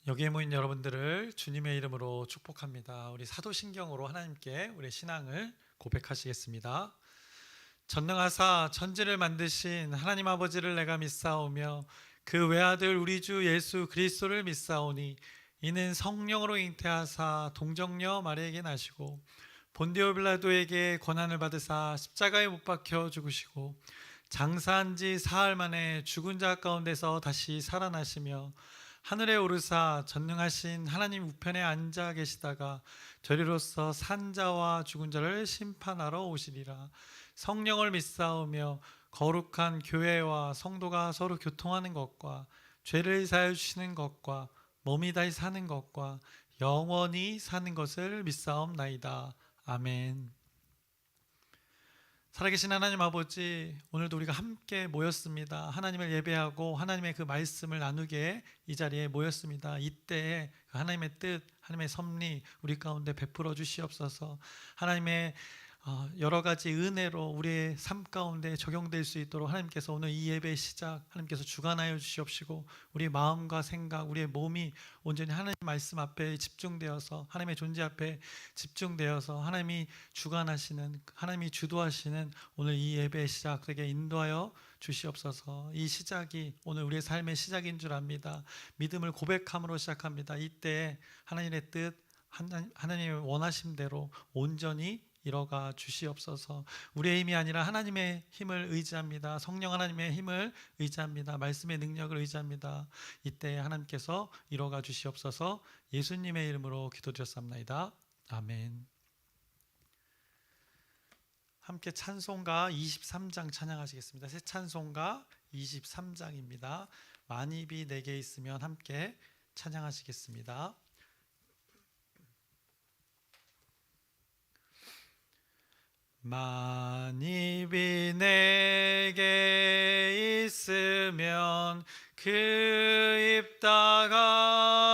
여기에 모인 여러분들을 주님의 이름으로 축복합니다. 우리 사도신경으로 하나님께 우리의 신앙을 고백하시겠습니다. 전능하사 천지를 만드신 하나님 아버지를 내가 믿사오며 그 외아들 우리 주 예수 그리스도를 믿사오니 이는 성령으로 잉태하사 동정녀 마리아에게 나시고 본디오 빌라도에게 고난을 받으사 십자가에 못 박혀 죽으시고 장사한 지 사흘 만에 죽은 자 가운데서 다시 살아나시며 하늘에 오르사 전능하신 하나님 우편에 앉아 계시다가 저리로서 산 자와 죽은 자를 심판하러 오시리라. 성령을 믿사오며 거룩한 교회와 성도가 서로 교통하는 것과 죄를 사하여 주시는 것과 몸이 다시 사는 것과 영원히 사는 것을 믿사옵나이다. 아멘. 살아계신 하나님 아버지, 오늘도 우리가 함께 모였습니다. 하나님을 예배하고 하나님의 그 말씀을 나누게 이 자리에 모였습니다. 이때에 하나님의 뜻, 하나님의 섭리 우리 가운데 베풀어 주시옵소서. 하나님의 여러 가지 은혜로 우리의 삶 가운데 적용될 수 있도록 하나님께서 오늘 이 예배의 시작 하나님께서 주관하여 주시옵시고 우리의 마음과 생각, 우리의 몸이 온전히 하나님 말씀 앞에 집중되어서 하나님의 존재 앞에 집중되어서 하나님이 주관하시는, 하나님이 주도하시는 오늘 이 예배의 시작 되게 인도하여 주시옵소서. 이 시작이 오늘 우리의 삶의 시작인 줄 압니다. 믿음을 고백함으로 시작합니다. 이때 하나님의 뜻, 하나님의 원하심대로 온전히 이뤄가 주시옵소서. 우리의 힘이 아니라 하나님의 힘을 의지합니다. 성령 하나님의 힘을 의지합니다. 말씀의 능력을 의지합니다. 이때 하나님께서 이뤄가 주시옵소서. 예수님의 이름으로 기도드렸습니다. 아멘. 함께 찬송가 23장 찬양하시겠습니다. 새 찬송가 23장입니다. 만입이 내게 있으면 함께 찬양하시겠습니다. 만입이 내게 있으면 그 입 다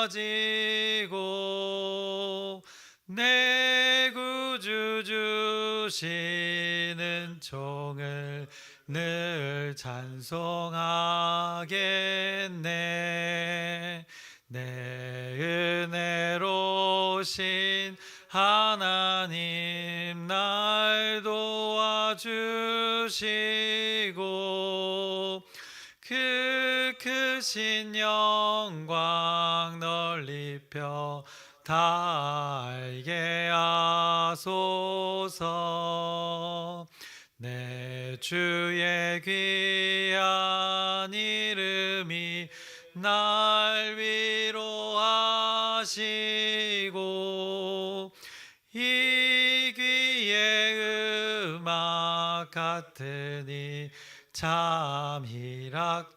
가지고 내 구주 주시는 종을 늘 찬송하겠네. 내 은혜로신 하나님 날 도와주시고 그 크신 영광 널리 펴 다 알게 하소서. 내 주의 귀한 이름이 날 위로하시고 이 귀의 음악 같으니 참 희락되도다.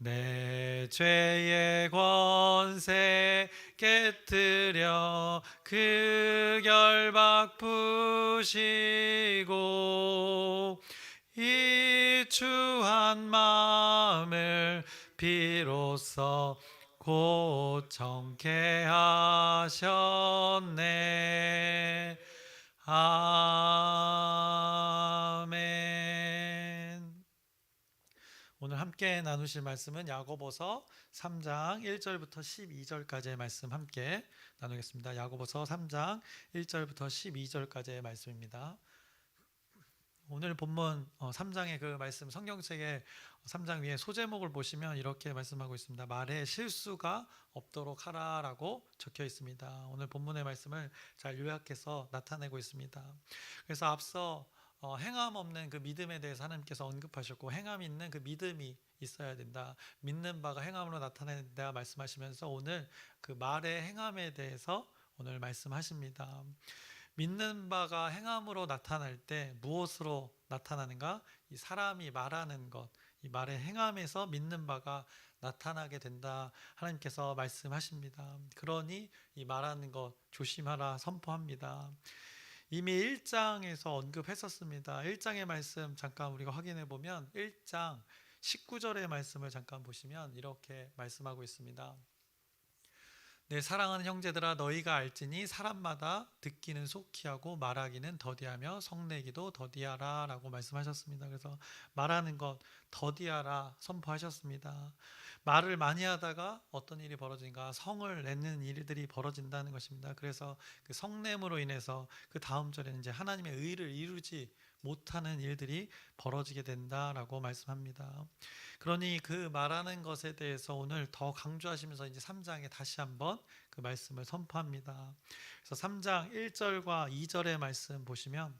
내 죄의 권세 깨뜨려 그 결박 푸시고 이 추한 마음을 비로소 곧 정케 하셨네. 아멘. 오늘 함께 나누실 말씀은 야고보서 3장 1절부터 12절까지의 말씀 함께 나누겠습니다. 야고보서 3장 1절부터 12절까지의 말씀입니다. 오늘 본문 3장의 그 말씀, 성경책의 3장 위에 소제목을 보시면 이렇게 말씀하고 있습니다. 말에 실수가 없도록 하라라고 적혀 있습니다. 오늘 본문의 말씀을 잘 요약해서 나타내고 있습니다. 그래서 앞서 행함 없는 그 믿음에 대해서 하나님께서 언급하셨고, 행함 있는 그 믿음이 있어야 된다. 믿는 바가 행함으로 나타낸다 말씀하시면서 오늘 그 말의 행함에 대해서 오늘 말씀하십니다. 믿는 바가 행함으로 나타날 때 무엇으로 나타나는가? 이 사람이 말하는 것, 이 말의 행함에서 믿는 바가 나타나게 된다. 하나님께서 말씀하십니다. 그러니 이 말하는 것 조심하라 선포합니다. 이미 1장에서 언급했었습니다. 1장의 말씀 잠깐 우리가 확인해 보면 1장 19절의 말씀을 잠깐 보시면 이렇게 말씀하고 있습니다. 내 사랑하는 형제들아 너희가 알지니 사람마다 듣기는 속히 하고 말하기는 더디하며 성내기도 더디하라 라고 말씀하셨습니다. 그래서 말하는 것 더디하라 선포하셨습니다. 말을 많이 하다가 어떤 일이 벌어진가? 성을 내는 일들이 벌어진다는 것입니다. 그래서 그 성냄으로 인해서 그 다음 절에는 이제 하나님의 의를 이루지 못하는 일들이 벌어지게 된다라고 말씀합니다. 그러니 그 말하는 것에 대해서 오늘 더 강조하시면서 이제 3장에 다시 한번 그 말씀을 선포합니다. 그래서 3장 1절과 2절의 말씀 보시면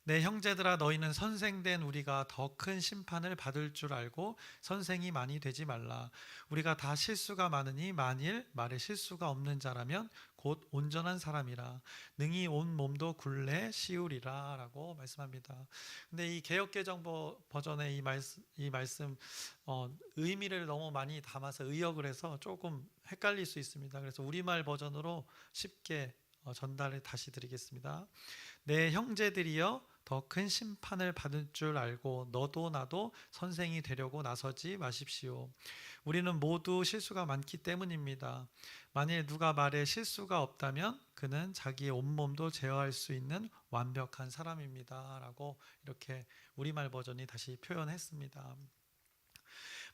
내 형제들아 너희는 선생된 우리가 더 큰 심판을 받을 줄 알고 선생이 많이 되지 말라. 우리가 다 실수가 많으니 만일 말에 실수가 없는 자라면 곧 온전한 사람이라 능히 온 몸도 굴레 씌우리라 라고 말씀합니다. 근데 이 개역개정 버전의 이 말씀 의미를 너무 많이 담아서 의역을 해서 조금 헷갈릴 수 있습니다. 그래서 우리말 버전으로 쉽게 전달을 다시 드리겠습니다. 내 형제들이여 더 큰 심판을 받을 줄 알고 너도 나도 선생이 되려고 나서지 마십시오. 우리는 모두 실수가 많기 때문입니다. 만일 누가 말에 실수가 없다면 그는 자기의 온몸도 제어할 수 있는 완벽한 사람입니다. 라고 이렇게 우리말 버전이 다시 표현했습니다.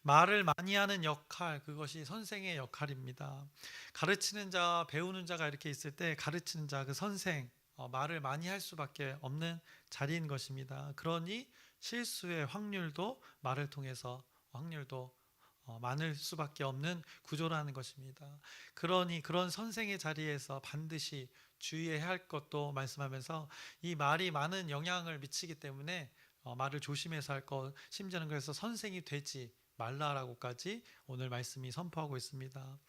말을 많이 하는 역할, 그것이 선생의 역할입니다. 가르치는 자와 배우는 자가 이렇게 있을 때 가르치는 자, 그 선생, 말을 많이 할 수밖에 없는 자리인 것입니다. 그러니 실수의 확률도 말을 통해서 확률도 많을 수밖에 없는 구조라는 것입니다. 그러니 그런 선생의 자리에서 반드시 주의해야 할 것도 말씀하면서 이 말이 많은 영향을 미치기 때문에 말을 조심해서 할 것, 심지어는 그래서 선생이 되지 말라라고까지 오늘 말씀이 선포하고 있습니다.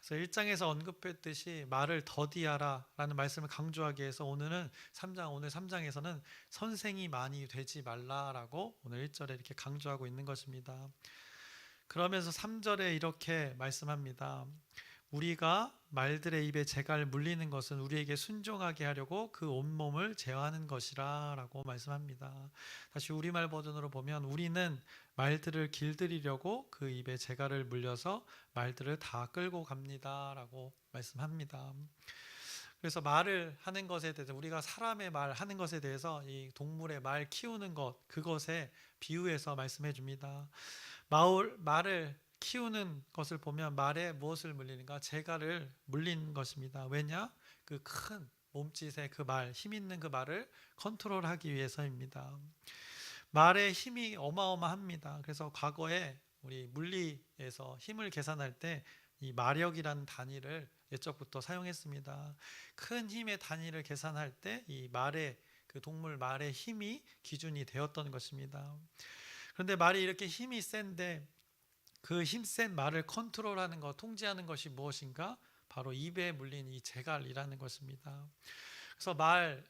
그래서 1장에서 언급했듯이 말을 더디하라 라는 말씀을 강조하기 위해서 오늘 3장에서는 선생이 많이 되지 말라라고 오늘 1절에 이렇게 강조하고 있는 것입니다. 그러면서 3절에 이렇게 말씀합니다. 우리가 말들의 입에 재갈 물리는 것은 우리에게 순종하게 하려고 그 온몸을 제어하는 것이라 라고 말씀합니다. 다시 우리말 버전으로 보면 우리는 말들을 길들이려고 그 입에 재갈을 물려서 말들을 다 끌고 갑니다 라고 말씀합니다. 그래서 말을 하는 것에 대해서 우리가 사람의 말 하는 것에 대해서 이 동물의 말 키우는 것 그것에 비유해서 말씀해 줍니다. 말을 키우는 것을 보면 말에 무엇을 물리는가? 재갈을 물린 것입니다. 왜냐? 그 큰 몸짓의 그 말, 힘 있는 그 말을 컨트롤하기 위해서입니다. 말의 힘이 어마어마합니다. 그래서 과거에 우리 물리에서 힘을 계산할 때 이 마력이라는 단위를 예적부터 사용했습니다. 큰 힘의 단위를 계산할 때 이 말의 그 동물 말의 힘이 기준이 되었던 것입니다. 그런데 말이 이렇게 힘이 센데 그 힘센 말을 컨트롤하는 것, 통제하는 것이 무엇인가? 바로 입에 물린 이 재갈이라는 것입니다. 그래서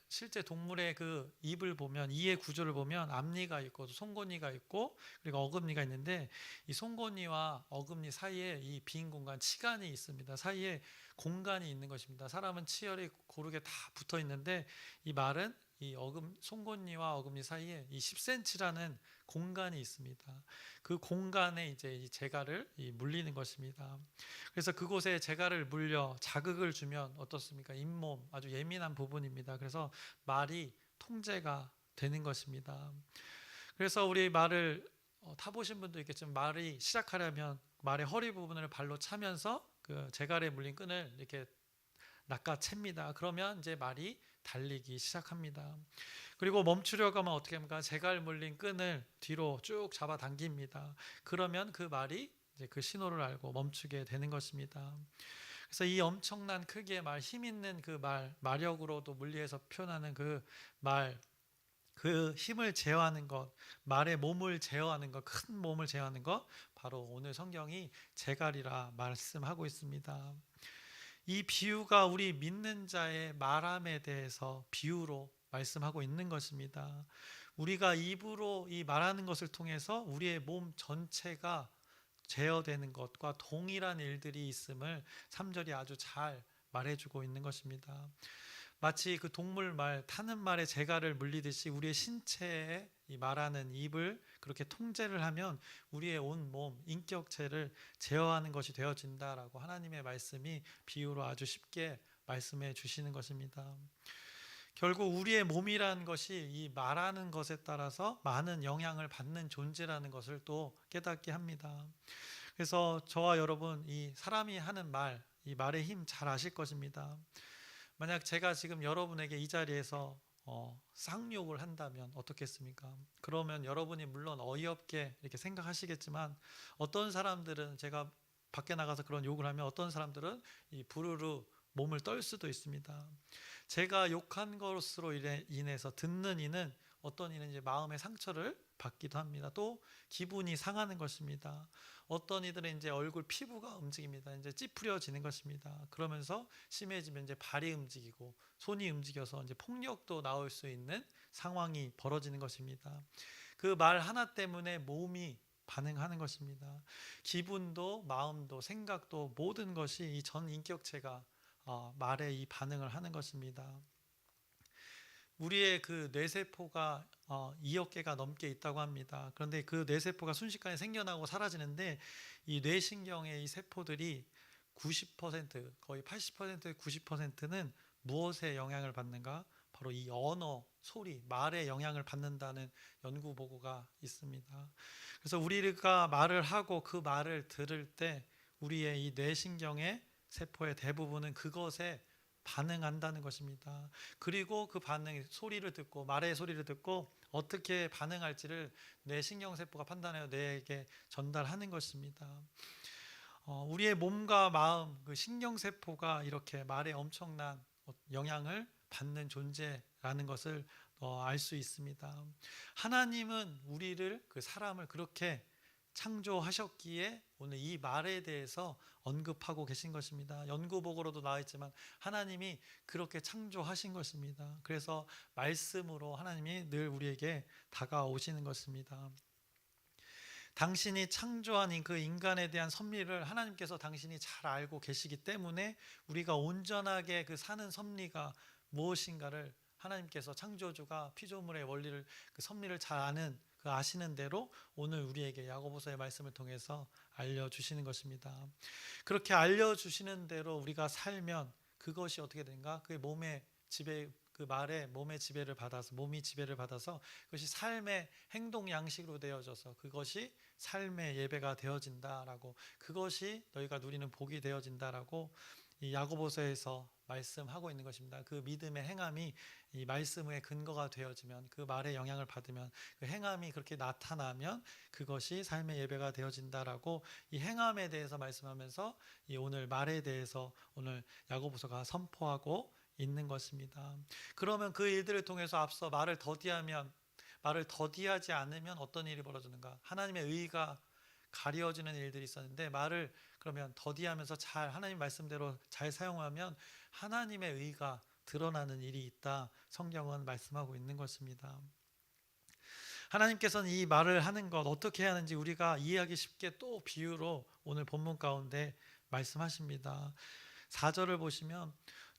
실제 동물의 그 입을 보면 이의 구조를 보면 앞니가 있고 송곳니가 있고 그리고 어금니가 있는데 이 송곳니와 어금니 사이에 이 빈 공간, 치간이 있습니다. 사이에 공간이 있는 것입니다. 사람은 치열이 고르게 다 붙어 있는데 이 말은 이 송곳니와 어금니 사이에 이 10cm라는 공간이 있습니다. 그 공간에 이제 이 재갈을 물리는 것입니다. 그래서 그곳에 재갈을 물려 자극을 주면 어떻습니까? 잇몸 아주 예민한 부분입니다. 그래서 말이 통제가 되는 것입니다. 그래서 우리 말을 타보신 분도 있겠지만 말이 시작하려면 말의 허리 부분을 발로 차면서 그 재갈에 물린 끈을 이렇게 낚아챕니다. 그러면 이제 말이 달리기 시작합니다. 그리고 멈추려고 하면 어떻게 합니까? 재갈 물린 끈을 뒤로 쭉 잡아 당깁니다. 그러면 그 말이 이제 그 신호를 알고 멈추게 되는 것입니다. 그래서 이 엄청난 크기의 말, 힘 있는 그 말, 마력으로도 물리해서 표현하는 그 말, 그 힘을 제어하는 것, 말의 몸을 제어하는 것, 큰 몸을 제어하는 것, 바로 오늘 성경이 재갈이라 말씀하고 있습니다. 이 비유가 우리 믿는 자의 말함에 대해서 비유로 말씀하고 있는 것입니다. 우리가 입으로 이 말하는 것을 통해서 우리의 몸 전체가 제어되는 것과 동일한 일들이 있음을 3절이 아주 잘 말해주고 있는 것입니다. 마치 그 동물 말, 타는 말에 재갈을 물리듯이 우리의 신체에 이 말하는 입을 그렇게 통제를 하면 우리의 온 몸, 인격체를 제어하는 것이 되어진다라고 하나님의 말씀이 비유로 아주 쉽게 말씀해 주시는 것입니다. 결국 우리의 몸이라는 것이 이 말하는 것에 따라서 많은 영향을 받는 존재라는 것을 또 깨닫게 합니다. 그래서 저와 여러분, 이 사람이 하는 말, 이 말의 힘 잘 아실 것입니다. 만약 제가 지금 여러분에게 이 자리에서 쌍욕을 한다면 어떻겠습니까? 그러면 여러분이 물론 어이없게 이렇게 생각하시겠지만, 어떤 사람들은, 제가 밖에 나가서 그런 욕을 하면 어떤 사람들은 이 부르르 몸을 떨 수도 있습니다. 제가 욕한 것으로 인해서 듣는 이는, 어떤 이는 이제 마음의 상처를 받기도 합니다. 또 기분이 상하는 것입니다. 어떤 이들은 이제 얼굴 피부가 움직입니다. 이제 찌푸려지는 것입니다. 그러면서 심해지면 이제 발이 움직이고 손이 움직여서 이제 폭력도 나올 수 있는 상황이 벌어지는 것입니다. 그 말 하나 때문에 몸이 반응하는 것입니다. 기분도 마음도 생각도 모든 것이 이 전 인격체가 말에 이 반응을 하는 것입니다. 우리의 그 뇌세포가 2억 개가 넘게 있다고 합니다. 그런데 그 뇌세포가 순식간에 생겨나고 사라지는데, 이 뇌신경의 이 세포들이 90%, 거의 80%, 90%는 무엇에 영향을 받는가? 바로 이 언어, 소리, 말에 영향을 받는다는 연구 보고가 있습니다. 그래서 우리가 말을 하고 그 말을 들을 때 우리의 이 뇌신경의 세포의 대부분은 그것에 반응한다는 것입니다. 그리고 그 반응, 소리를 듣고, 말의 소리를 듣고 어떻게 반응할지를 뇌 신경세포가 판단하여 뇌에게 전달하는 것입니다. 우리의 몸과 마음, 그 신경세포가 이렇게 말에 엄청난 영향을 받는 존재라는 것을 알 수 있습니다. 하나님은 우리를, 그 사람을 그렇게 창조하셨기에 오늘 이 말에 대해서 언급하고 계신 것입니다. 연구보고로도 나와 있지만 하나님이 그렇게 창조하신 것입니다. 그래서 말씀으로 하나님이 늘 우리에게 다가오시는 것입니다. 당신이 창조한 그 인간에 대한 섭리를 하나님께서 당신이 잘 알고 계시기 때문에 우리가 온전하게 그 사는 섭리가 무엇인가를 하나님께서, 창조주가 피조물의 원리를, 그 섭리를 잘 아는, 그 아시는 대로 오늘 우리에게 야고보서의 말씀을 통해서 알려주시는 것입니다. 그렇게 알려주시는 대로 우리가 살면 그것이 어떻게 되는가? 그 몸의 지배, 그 말에 몸의 지배를 받아서, 몸이 지배를 받아서 그것이 삶의 행동 양식으로 되어져서 그것이 삶의 예배가 되어진다라고, 그것이 너희가 누리는 복이 되어진다라고 이 야고보서에서 말씀하고 있는 것입니다. 그 믿음의 행함이 이 말씀의 근거가 되어지면, 그 말에 영향을 받으면, 그 행함이 그렇게 나타나면 그것이 삶의 예배가 되어진다라고 이 행함에 대해서 말씀하면서 이 오늘 말에 대해서 오늘 야고보서가 선포하고 있는 것입니다. 그러면 그 일들을 통해서 앞서 말을 더디하지 않으면 어떤 일이 벌어지는가? 하나님의 의가 가려지는 일들이 있었는데, 말을 그러면 더디하면서 잘 하나님 말씀대로 잘 사용하면 하나님의 의가 드러나는 일이 있다, 성경은 말씀하고 있는 것입니다. 하나님께서는 이 말을 하는 것 어떻게 해야 하는지 우리가 이해하기 쉽게 또 비유로 오늘 본문 가운데 말씀하십니다. 4절을 보시면,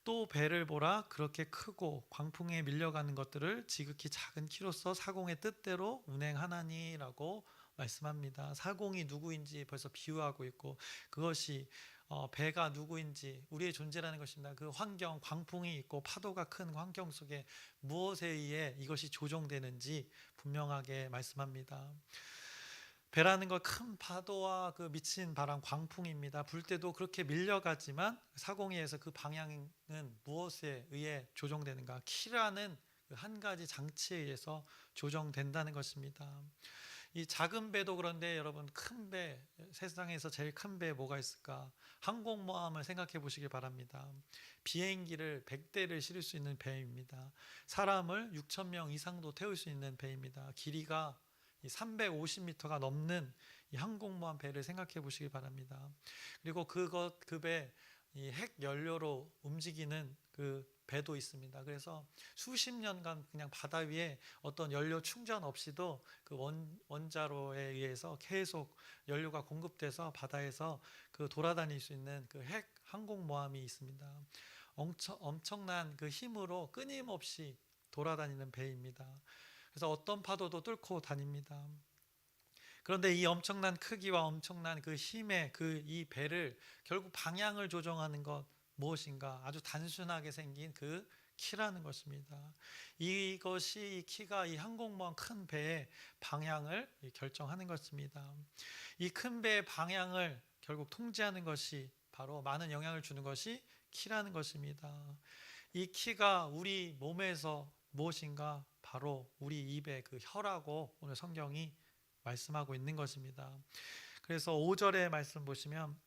또 배를 보라, 그렇게 크고 광풍에 밀려가는 것들을 지극히 작은 키로서 사공의 뜻대로 운행하나니라고 말씀합니다. 사공이 누구인지 벌써 비유하고 있고, 그것이 배가 누구인지, 우리의 존재라는 것입니다. 그 환경, 광풍이 있고 파도가 큰 환경 속에 무엇에 의해 이것이 조종되는지 분명하게 말씀합니다. 배라는 건 큰 파도와 그 미친 바람, 광풍입니다. 불 때도 그렇게 밀려가지만 사공에서 그 방향은 무엇에 의해 조정되는가? 키라는 그 한 가지 장치에 의해서 조정된다는 것입니다. 이 작은 배도 그런데 여러분, 큰 배, 세상에서 제일 큰 배 뭐가 있을까? 항공모함을 생각해 보시길 바랍니다. 비행기를 100대를 실을 수 있는 배입니다. 사람을 6,000명 이상도 태울 수 있는 배입니다. 길이가 350m가 넘는 이 항공모함 배를 생각해 보시기 바랍니다. 그리고 그 배, 이 핵 연료로 움직이는 그 배도 있습니다. 그래서 수십 년간 그냥 바다 위에 어떤 연료 충전 없이도 그 원자로에 의해서 계속 연료가 공급돼서 바다에서 그 돌아다닐 수 있는 그 핵 항공모함이 있습니다. 엄청난 그 힘으로 끊임없이 돌아다니는 배입니다. 그래서 어떤 파도도 뚫고 다닙니다. 그런데 이 엄청난 크기와 엄청난 그 힘의 그 이 배를 결국 방향을 조정하는 것 무엇인가? 아주 단순하게 생긴 그 키라는 것입니다. 이것이 이 키가 이 항공모함 큰 배의 방향을 결정하는 것입니다. 이 큰 배의 방향을 결국 통제하는 것이 바로 많은 영향을 주는 것이 키라는 것입니다. 이 키가 우리 몸에서 무엇인가? 바로 우리 입의 그 혀라고 오늘 성경이 말씀하고 있는 것입니다. 그래서 5절의 말씀 보시면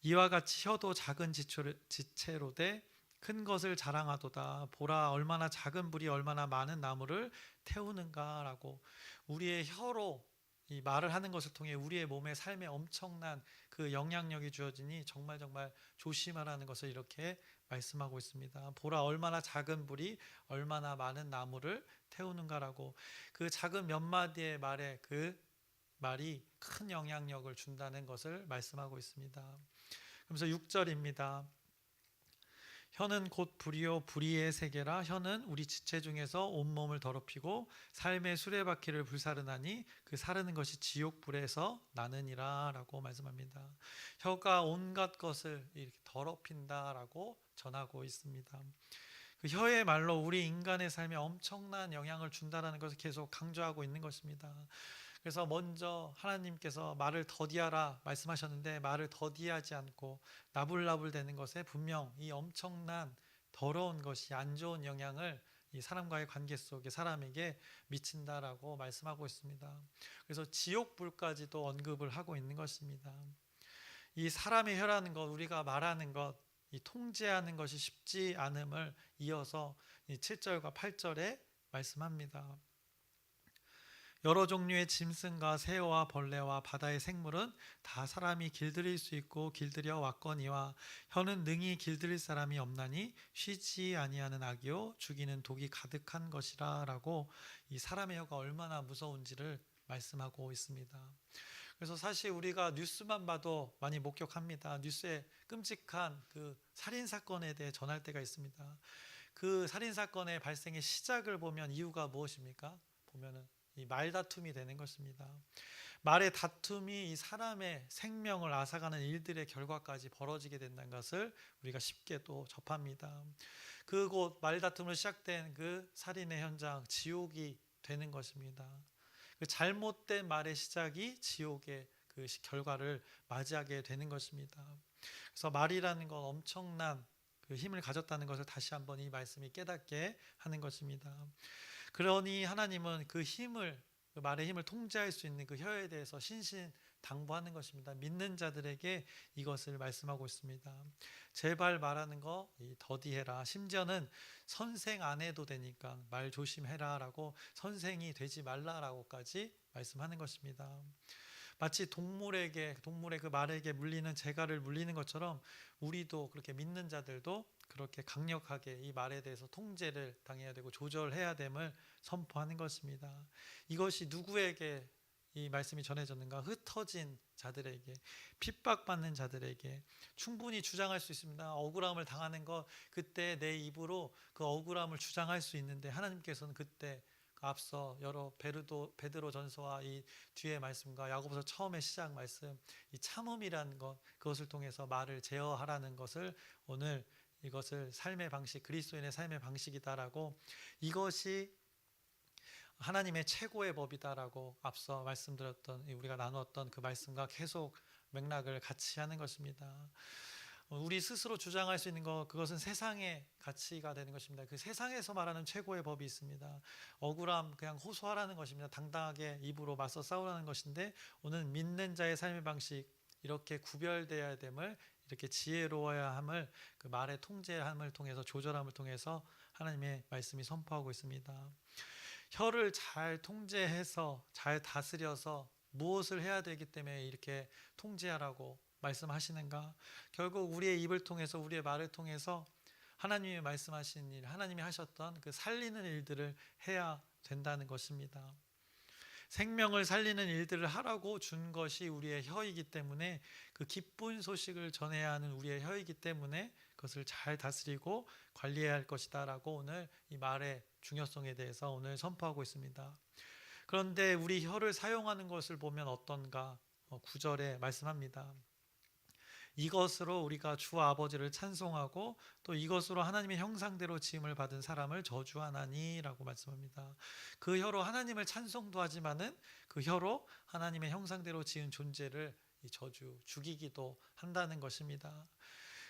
이와 같이 혀도 작은 지체로 돼 큰 것을 자랑하도다. 보라 얼마나 작은 불이 얼마나 많은 나무를 태우는가라고 우리의 혀로 이 말을 하는 것을 통해 우리의 몸의 삶에 엄청난 그 영향력이 주어지니 정말 조심하라는 것을 이렇게 말씀하고 있습니다. 보라 얼마나 작은 불이 얼마나 많은 나무를 태우는가라고 그 작은 몇 마디의 말에 그 말이 큰 영향력을 준다는 것을 말씀하고 있습니다. 그러면서 6절입니다. 혀는 곧 불이요 불의의 세계라. 혀는 우리 지체 중에서 온몸을 더럽히고 삶의 수레바퀴를 불사르나니 그 사르는 것이 지옥불에서 나느니라 라고 말씀합니다. 혀가 온갖 것을 이렇게 더럽힌다라고 전하고 있습니다. 그 혀의 말로 우리 인간의 삶에 엄청난 영향을 준다라는 것을 계속 강조하고 있는 것입니다. 그래서 먼저 하나님께서 말을 더디하라 말씀하셨는데 말을 더디하지 않고 나불나불 되는 것에 분명 이 엄청난 더러운 것이 안 좋은 영향을 이 사람과의 관계 속에 사람에게 미친다라고 말씀하고 있습니다. 그래서 지옥불까지도 언급을 하고 있는 것입니다. 이 사람의 혀라는 것, 우리가 말하는 것, 이 통제하는 것이 쉽지 않음을 이어서 이 7절과 8절에 말씀합니다. 여러 종류의 짐승과 새와 벌레와 바다의 생물은 다 사람이 길들일 수 있고 길들여 왔거니와 혀는 능히 길들일 사람이 없나니 쉬지 아니하는 악이요 죽이는 독이 가득한 것이라 라고 이 사람의 혀가 얼마나 무서운지를 말씀하고 있습니다. 그래서 사실 우리가 뉴스만 봐도 많이 목격합니다. 뉴스에 끔찍한 그 살인 사건에 대해 전할 때가 있습니다. 그 살인 사건의 발생의 시작을 보면 이유가 무엇입니까? 보면은 이 말다툼이 되는 것입니다. 말의 다툼이 이 사람의 생명을 앗아가는 일들의 결과까지 벌어지게 된다는 것을 우리가 쉽게 또 접합니다. 그곳 말다툼으로 시작된 그 살인의 현장, 지옥이 되는 것입니다. 그 잘못된 말의 시작이 지옥의 그 결과를 맞이하게 되는 것입니다. 그래서 말이라는 건 엄청난 그 힘을 가졌다는 것을 다시 한번 이 말씀이 깨닫게 하는 것입니다. 그러니 하나님은 그 힘을, 그 말의 힘을 통제할 수 있는 그 혀에 대해서 신신당부하는 것입니다. 믿는 자들에게 이것을 말씀하고 있습니다. 제발 말하는 거 더디해라. 심지어는 선생 안 해도 되니까 말 조심해라 라고 선생이 되지 말라라고까지 말씀하는 것입니다. 마치 동물의 그 말에게 물리는 재갈을 물리는 것처럼 우리도 그렇게 믿는 자들도 그렇게 강력하게 이 말에 대해서 통제를 당해야 되고 조절해야 됨을 선포하는 것입니다. 이것이 누구에게 이 말씀이 전해졌는가? 흩어진 자들에게, 핍박받는 자들에게 충분히 주장할 수 있습니다. 억울함을 당하는 것, 그때 내 입으로 그 억울함을 주장할 수 있는데 하나님께서는 그때 앞서 여러 베드로 전서와 이 뒤의 말씀과 야고보서 처음의 시작 말씀, 이 참음이라는 것, 그것을 통해서 말을 제어하라는 것을 오늘 이것을 삶의 방식, 그리스도인의 삶의 방식이다라고, 이것이 하나님의 최고의 법이다라고 앞서 말씀드렸던, 우리가 나누었던 그 말씀과 계속 맥락을 같이 하는 것입니다. 우리 스스로 주장할 수 있는 것, 그것은 세상의 가치가 되는 것입니다. 그 세상에서 말하는 최고의 법이 있습니다. 억울함 그냥 호소하라는 것입니다. 당당하게 입으로 맞서 싸우라는 것인데, 오늘 믿는 자의 삶의 방식, 이렇게 구별되어야 됨을, 이렇게 지혜로워야 함을, 그 말의 통제함을 통해서, 조절함을 통해서 하나님의 말씀이 선포하고 있습니다. 혀를 잘 통제해서 잘 다스려서 무엇을 해야 되기 때문에 이렇게 통제하라고 말씀하시는가? 결국 우리의 입을 통해서, 우리의 말을 통해서 하나님이 말씀하신 일, 하나님이 하셨던 그 살리는 일들을 해야 된다는 것입니다. 생명을 살리는 일들을 하라고 준 것이 우리의 혀이기 때문에, 그 기쁜 소식을 전해야 하는 우리의 혀이기 때문에 그것을 잘 다스리고 관리해야 할 것이다 라고 오늘 이 말의 중요성에 대해서 오늘 선포하고 있습니다. 그런데 우리 혀를 사용하는 것을 보면 어떤가? 9절에 말씀합니다. 이것으로 우리가 주 아버지를 찬송하고 또 이것으로 하나님의 형상대로 지음을 받은 사람을 저주하나니라고 말씀합니다. 그 혀로 하나님을 찬송도 하지만은 그 혀로 하나님의 형상대로 지은 존재를 죽이기도 한다는 것입니다.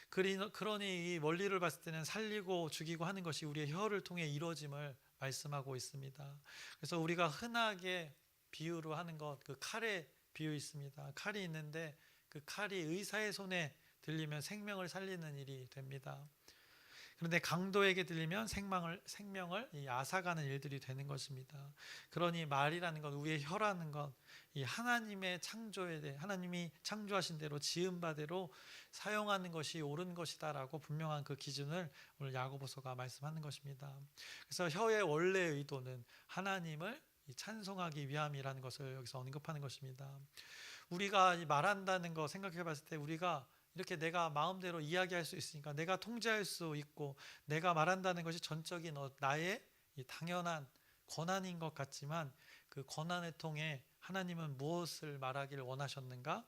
그러니 이 원리를 봤을 때는 살리고 죽이고 하는 것이 우리의 혀를 통해 이루어짐을 말씀하고 있습니다. 그래서 우리가 흔하게 비유로 하는 것, 그 칼의 비유 있습니다. 칼이 있는데 그 칼이 의사의 손에 들리면 생명을 살리는 일이 됩니다. 그런데 강도에게 들리면 생명을 앗아가는 일들이 되는 것입니다. 그러니 말이라는 것, 우리의 혀라는 것, 이 하나님의 창조에 대해 하나님이 창조하신 대로 지은 바대로 사용하는 것이 옳은 것이다라고 분명한 그 기준을 오늘 야고보서가 말씀하는 것입니다. 그래서 혀의 원래 의도는 하나님을 찬송하기 위함이라는 것을 여기서 언급하는 것입니다. 우리가 말한다는 거 생각해 봤을 때 우리가 이렇게 내가 마음대로 이야기할 수 있으니까 내가 통제할 수 있고 내가 말한다는 것이 전적인 나의 당연한 권한인 것 같지만 그 권한을 통해 하나님은 무엇을 말하기를 원하셨는가?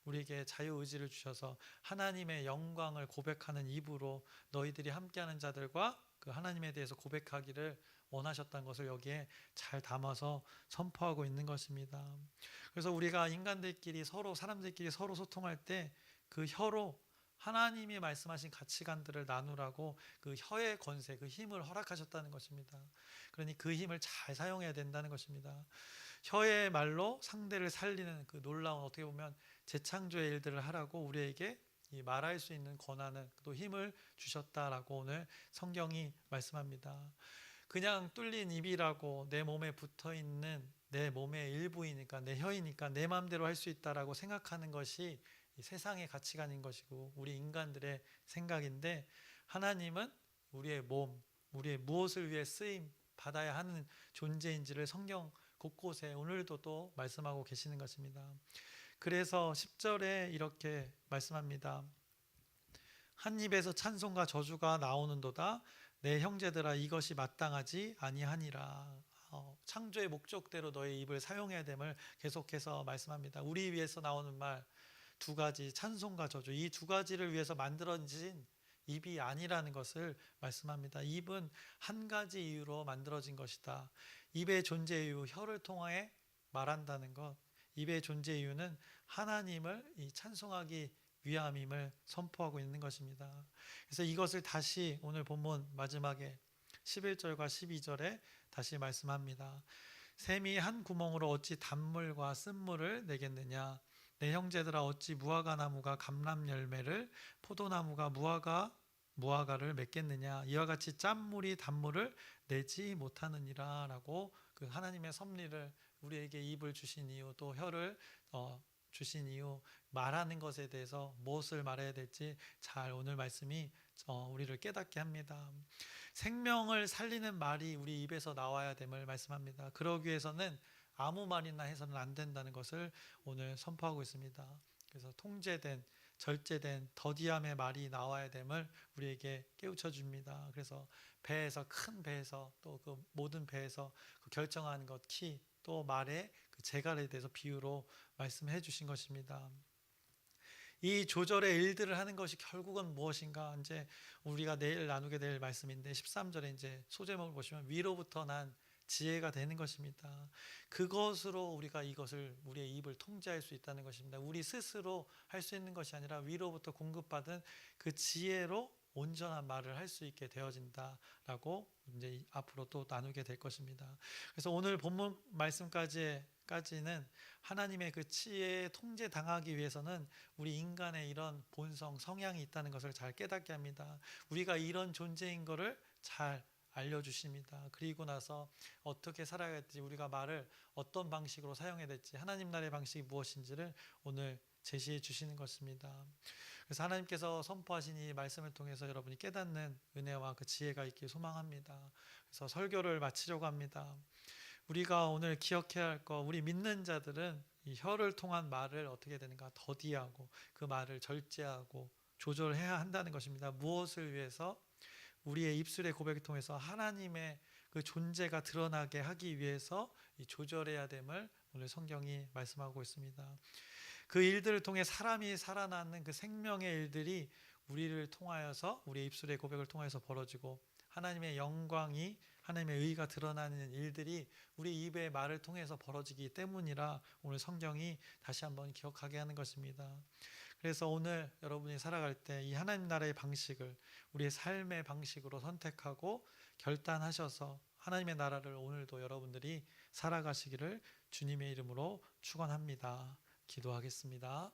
우리에게 자유의지를 주셔서 하나님의 영광을 고백하는 입으로 너희들이 함께하는 자들과 그 하나님에 대해서 고백하기를 원하셨다는 것을 여기에 잘 담아서 선포하고 있는 것입니다. 그래서 우리가 인간들끼리 사람들끼리 서로 소통할 때 그 혀로 하나님이 말씀하신 가치관들을 나누라고 그 혀의 권세, 그 힘을 허락하셨다는 것입니다. 그러니 그 힘을 잘 사용해야 된다는 것입니다. 혀의 말로 상대를 살리는 그 놀라운, 어떻게 보면 재창조의 일들을 하라고 우리에게 말할 수 있는 권한을 또 힘을 주셨다라고 오늘 성경이 말씀합니다. 그냥 뚫린 입이라고 내 몸에 붙어있는 내 몸의 일부이니까 내 혀이니까 내 마음대로 할 수 있다라고 생각하는 것이 이 세상의 가치관인 것이고 우리 인간들의 생각인데, 하나님은 우리의 몸, 우리의 무엇을 위해 쓰임 받아야 하는 존재인지를 성경 곳곳에 오늘도 또 말씀하고 계시는 것입니다. 그래서 10절에 이렇게 말씀합니다. 한 입에서 찬송과 저주가 나오는도다. 내 형제들아 이것이 마땅하지 아니하니라. 창조의 목적대로 너의 입을 사용해야 됨을 계속해서 말씀합니다. 우리 위해서 나오는 말 두 가지, 찬송과 저주, 이 두 가지를 위해서 만들어진 입이 아니라는 것을 말씀합니다. 입은 한 가지 이유로 만들어진 것이다. 입의 존재 이유, 혀를 통해 말한다는 것, 입의 존재 이유는 하나님을 찬송하기 위함임을 선포하고 있는 것입니다. 그래서 이것을 다시 오늘 본문 마지막에 11절과 12절에 다시 말씀합니다. 샘이 한 구멍으로 어찌 단물과 쓴물을 내겠느냐. 내 형제들아 어찌 무화과 나무가 감람 열매를, 포도나무가 무화과를 맺겠느냐. 이와 같이 짠물이 단물을 내지 못하느니라 라고 그 하나님의 섭리를, 우리에게 입을 주신 이유, 또 혀를 주신 이유, 말하는 것에 대해서 무엇을 말해야 될지 잘 오늘 말씀이 우리를 깨닫게 합니다. 생명을 살리는 말이 우리 입에서 나와야 됨을 말씀합니다. 그러기 위해서는 아무 말이나 해서는 안 된다는 것을 오늘 선포하고 있습니다. 그래서 통제된, 절제된 더디함의 말이 나와야 됨을 우리에게 깨우쳐 줍니다. 그래서 배에서, 큰 배에서, 또 그 모든 배에서 그 결정하는 것, 키, 또 말의 그 재갈에 대해서 비유로 말씀해 주신 것입니다. 이 조절의 일들을 하는 것이 결국은 무엇인가? 이제 우리가 내일 나누게 될 말씀인데 13절에 이제 소제목을 보시면 위로부터 난 지혜가 되는 것입니다. 그것으로 우리가 이것을, 우리의 입을 통제할 수 있다는 것입니다. 우리 스스로 할 수 있는 것이 아니라 위로부터 공급받은 그 지혜로 온전한 말을 할 수 있게 되어진다라고 이제 앞으로 또 나누게 될 것입니다. 그래서 오늘 본문 말씀까지는 하나님의 그 지혜에 통제당하기 위해서는 우리 인간의 이런 본성, 성향이 있다는 것을 잘 깨닫게 합니다. 우리가 이런 존재인 것을 잘 알려주십니다. 그리고 나서 어떻게 살아야 할지, 우리가 말을 어떤 방식으로 사용해야 될지, 하나님 나라의 방식이 무엇인지를 오늘 제시해 주시는 것입니다. 그래서 하나님께서 선포하신 이 말씀을 통해서 여러분이 깨닫는 은혜와 그 지혜가 있길 소망합니다. 그래서 설교를 마치려고 합니다. 우리가 오늘 기억해야 할 것, 우리 믿는 자들은 이 혀를 통한 말을 어떻게 되는가? 더디하고 그 말을 절제하고 조절해야 한다는 것입니다. 무엇을 위해서? 우리의 입술의 고백을 통해서 하나님의 그 존재가 드러나게 하기 위해서 이 조절해야 됨을 오늘 성경이 말씀하고 있습니다. 그 일들을 통해 사람이 살아나는 그 생명의 일들이 우리를 통하여서, 우리의 입술의 고백을 통해서 벌어지고, 하나님의 영광이, 하나님의 의가 드러나는 일들이 우리 입의 말을 통해서 벌어지기 때문이라 오늘 성경이 다시 한번 기억하게 하는 것입니다. 그래서 오늘 여러분이 살아갈 때 이 하나님 나라의 방식을 우리의 삶의 방식으로 선택하고 결단하셔서 하나님의 나라를 오늘도 여러분들이 살아가시기를 주님의 이름으로 축원합니다. 기도하겠습니다.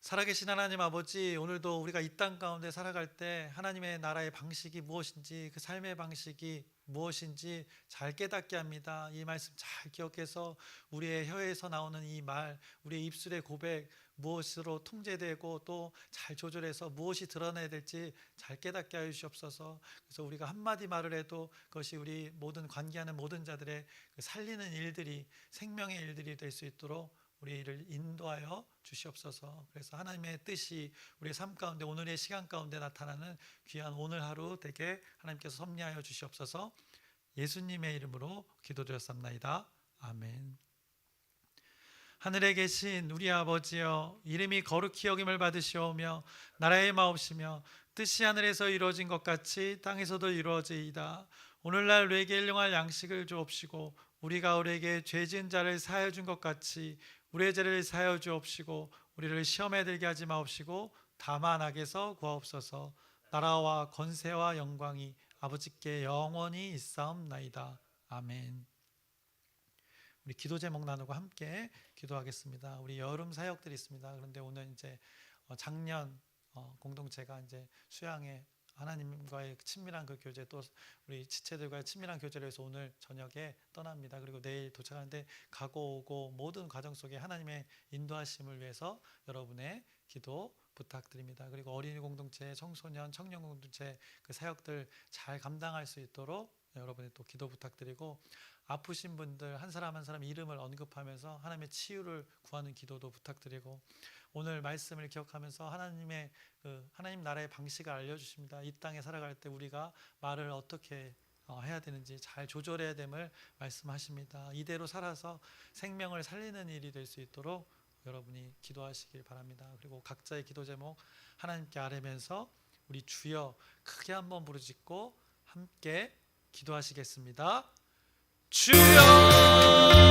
살아계신 하나님 아버지, 오늘도 우리가 이 땅 가운데 살아갈 때 하나님의 나라의 방식이 무엇인지, 그 삶의 방식이 무엇인지 잘 깨닫게 합니다. 이 말씀 잘 기억해서 우리의 혀에서 나오는 이 말, 우리의 입술의 고백, 무엇으로 통제되고 또 잘 조절해서 무엇이 드러나야 될지 잘 깨닫게 하여 주시옵소서. 그래서 우리가 한마디 말을 해도 그것이 우리 모든 관계하는 모든 자들의 그 살리는 일들이, 생명의 일들이 될 수 있도록 우리를 인도하여 주시옵소서. 그래서 하나님의 뜻이 우리의 삶 가운데, 오늘의 시간 가운데 나타나는 귀한 오늘 하루 되게 하나님께서 섭리하여 주시옵소서. 예수님의 이름으로 기도드렸습니다. 아멘. 하늘에 계신 우리 아버지여, 이름이 거룩히 여김을 받으시오며 나라의 마옵시며 뜻이 하늘에서 이루어진 것 같이 땅에서도 이루어지이다. 오늘날 우리에게 일용할 양식을 주옵시고 우리가 우리에게 죄 지은 자를 사하여 준 것 같이 우리의 죄를 사하여 주옵시고 우리를 시험에 들게 하지 마옵시고 다만 악에서 구하옵소서. 나라와 권세와 영광이 아버지께 영원히 있사옵나이다. 아멘. 우리 기도 제목 나누고 함께 기도하겠습니다. 우리 여름 사역들이 있습니다. 그런데 오늘 이제 작년 공동체가 이제 수양에 하나님과의 친밀한 그 교제, 또 우리 지체들과의 친밀한 교제를 해서 오늘 저녁에 떠납니다. 그리고 내일 도착하는데 가고 오고 모든 과정 속에 하나님의 인도하심을 위해서 여러분의 기도 부탁드립니다. 그리고 어린이 공동체, 청소년, 청년 공동체 그 사역들 잘 감당할 수 있도록 여러분의 또 기도 부탁드리고, 아프신 분들 한 사람 한 사람 이름을 언급하면서 하나님의 치유를 구하는 기도도 부탁드리고, 오늘 말씀을 기억하면서 하나님의 하나님 나라의 방식을 알려주십니다. 이 땅에 살아갈 때 우리가 말을 어떻게 해야 되는지 잘 조절해야 됨을 말씀하십니다. 이대로 살아서 생명을 살리는 일이 될 수 있도록 여러분이 기도하시길 바랍니다. 그리고 각자의 기도 제목 하나님께 아뢰면서 우리 주여 크게 한번 부르짖고 함께 기도하시겠습니다. 주여